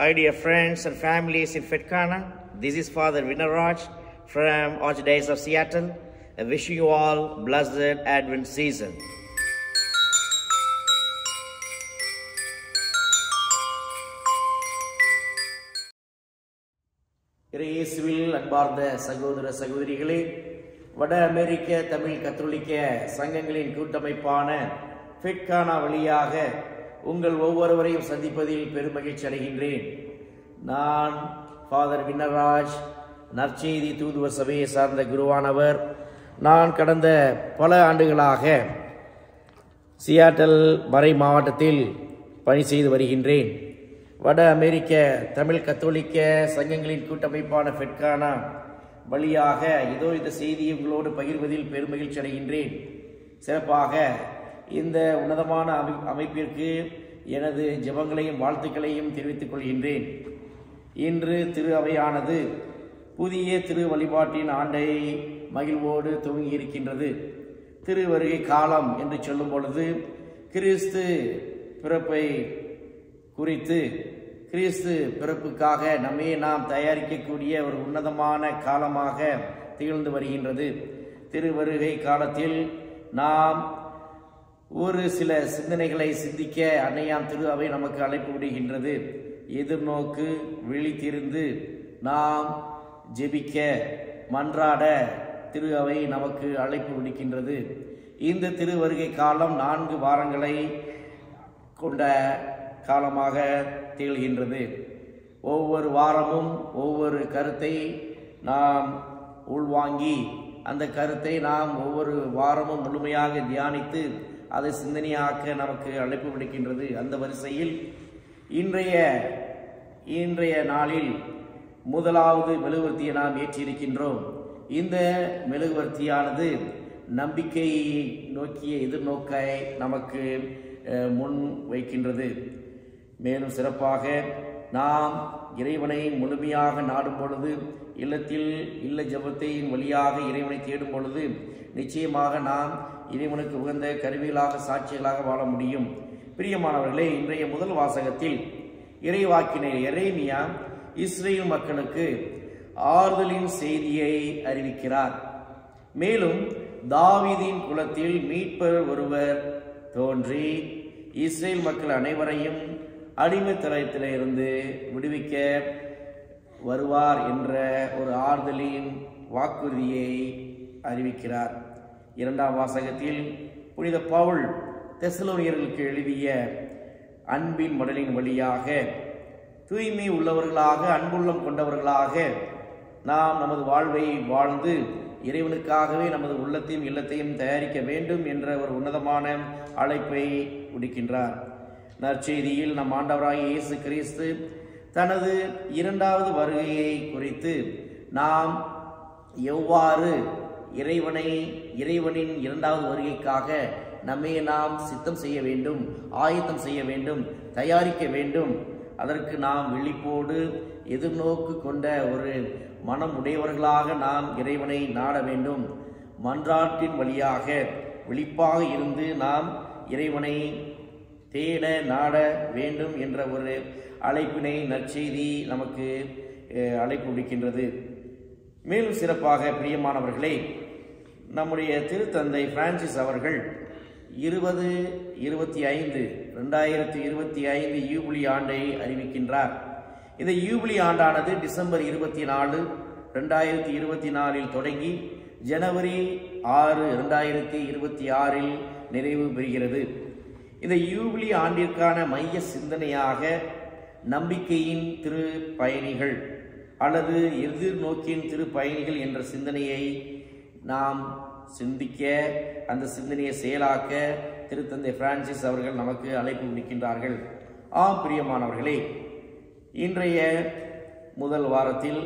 Hi dear friends and families in Fetkana, this is Father Vinaraj from Archdiocese of Seattle. I wish you all blessed Advent season. இயேசுவில் அன்பார்ந்த சகோதர சகோதரிகளே, வட அமெரிக்க தமிழ் கத்தோலிக்க சங்கங்களின் கூட்டமைப்பான ஃபெட்கானா வழியாக உங்கள் ஒவ்வொருவரையும் சந்திப்பதில் பெருமகிழ்ச்சி அடைகின்றேன். நான் ஃபாதர் வினராஜ், நற்செய்தி தூதுவர் சபையை சார்ந்த குருவானவர். நான் கடந்த பல ஆண்டுகளாக சியாட்டல் மறை மாவட்டத்தில் பணி செய்து வருகின்றேன். வட அமெரிக்க தமிழ் கத்தோலிக்க சங்கங்களின் கூட்டமைப்பான ஃபெட்கானா வழியாக இதோ இந்த செய்தியை உங்களோடு பகிர்வதில் பெருமகிழ்ச்சி அடைகின்றேன். சிறப்பாக இந்த உன்னதமான அமைப்பிற்கு எனது ஜெபங்களையும் வாழ்த்துக்களையும் தெரிவித்துக் கொள்கின்றேன். இன்று திரு அவையானது புதிய திரு வழிபாட்டின் ஆண்டை மகிழ்வோடு துவங்கியிருக்கின்றது. திரு வருகை காலம் என்று சொல்லும் பொழுது கிறிஸ்து பிறப்பை குறித்து, கிறிஸ்து பிறப்புக்காக நம்மை நாம் தயாரிக்கக்கூடிய ஒரு உன்னதமான காலமாக திகழ்ந்து வருகின்றது. திருவருகை காலத்தில் நாம் ஒரு சில சிந்தனைகளை சிந்திக்க அன்னையாம் திரு அவை நமக்கு அழைப்பு விடுகின்றது. எதிர்நோக்கு, விழித்திருந்து நாம் ஜெபிக்க, மன்றாட திரு அவை நமக்கு அழைப்பு விடுக்கின்றது. இந்த திருவருகை காலம் 4 வாரங்களை கொண்ட காலமாக திகழ்கின்றது. ஒவ்வொரு வாரமும் ஒவ்வொரு கருத்தை நாம் உள்வாங்கி அந்த கருத்தை நாம் ஒவ்வொரு வாரமும் முழுமையாக தியானித்து அதை சிந்தனையாக்க நமக்கு அழைப்பு விடுக்கின்றது. அந்த வரிசையில் இன்றைய நாளில் முதலாவது மெழுகுவர்த்தியை நாம் ஏற்றியிருக்கின்றோம். இந்த மெழுகுவர்த்தியானது நம்பிக்கையை நோக்கிய எதிர்நோக்கை நமக்கு முன் வைக்கின்றது. மேலும் சிறப்பாக நாம் இறைவனை முழுமையாக நாடும் பொழுது, இல்ல ஜெபத்தின் வழியாக இறைவனை தேடும் பொழுது நிச்சயமாக நாம் இறைவனுக்கு உகந்த கருவிகளாக, சாட்சிகளாக வாழ முடியும். பிரியமானவர்களே, இன்றைய முதல் வாசகத்தில் இறைவாக்கினர் எரேமியா இஸ்ரேல் மக்களுக்கு ஆறுதலின் செய்தியை அறிவிக்கிறார். மேலும் தாவீதின் குலத்தில் மீட்பர் ஒருவர் தோன்றி இஸ்ரேல் மக்கள் அனைவரையும் அடிமைத்தனத்திலிருந்து விடுவிக்க வருவார் என்ற ஒரு ஆறுதலின் வாக்குறுதியை அறிவிக்கிறார். 2ஆம் வாசகத்தில் புனித பவுல் தெசலோனியர்களுக்கு எழுதிய அன்பின் மடலின் வழியாக தூய்மை உள்ளவர்களாக, அன்புள்ளம் கொண்டவர்களாக நாம் நமது வாழ்வை வாழ்ந்து இறைவனுக்காகவே நமது உள்ளத்தையும் இல்லத்தையும் தயாரிக்க வேண்டும் என்ற ஒரு உன்னதமான அழைப்பை விடுக்கின்றார். நற்செய்தியில் நம் ஆண்டவராகிய இயேசு கிறிஸ்து தனது 2வது வருகையை குறித்து நாம் எவ்வாறு இறைவனின் 2வது வருகைக்காக நம்மை நாம் சித்தம் செய்ய வேண்டும், ஆயத்தம் செய்ய வேண்டும், தயாரிக்க வேண்டும், அதற்கு நாம் விழிப்போடு எதிர்நோக்கு கொண்ட ஒரு மனம் உடையவர்களாக நாம் இறைவனை நாட வேண்டும். மன்றாட்டின் வழியாக விழிப்பாக இருந்து நாம் இறைவனை தேட நாட வேண்டும் என்ற ஒரு அழைப்பினை நற்செய்தி நமக்கு அழைப்பு விடுக்கின்றது. மேலும் சிறப்பாக பிரியமானவர்களே, நம்முடைய திருத்தந்தை பிரான்சிஸ் அவர்கள் 2025 யூபிலி ஆண்டை அறிவிக்கின்றார். இந்த யூபிலி ஆண்டானது டிசம்பர் 24, 2024 தொடங்கி ஜனவரி 6, 2026 நிறைவு பெறுகிறது. இந்த யூபிலி ஆண்டிற்கான மைய சிந்தனையாக நம்பிக்கையின் திரு பயணிகள் அல்லது எதிர்நோக்கின் திரு பயணிகள் என்ற சிந்தனையை நாம் சிந்திக்க, அந்த சிந்தனையை செயலாக்க திருத்தந்தை பிரான்சிஸ் அவர்கள் நமக்கு அழைப்பு விடுக்கின்றார்கள். பிரியமானவர்களே, இன்றைய முதல் வாரத்தில்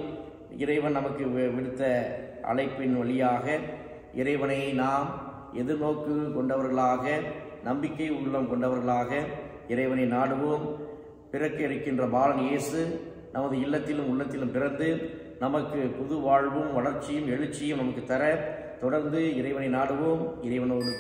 இறைவன் நமக்கு விடுத்த அழைப்பின் வழியாக இறைவனை நாம் எதிர்நோக்கு கொண்டவர்களாக, நம்பிக்கை உள்ளம் கொண்டவர்களாக இறைவனை நாடுவோம். பிறக்க இருக்கின்ற பாலன் இயேசு நமது இல்லத்திலும் உள்ளத்திலும் பிறந்து நமக்கு புது வாழ்வும் வளர்ச்சியும் எழுச்சியும் நமக்கு தர தொடர்ந்து இறைவனை நாடுவோம். இறைவனோடு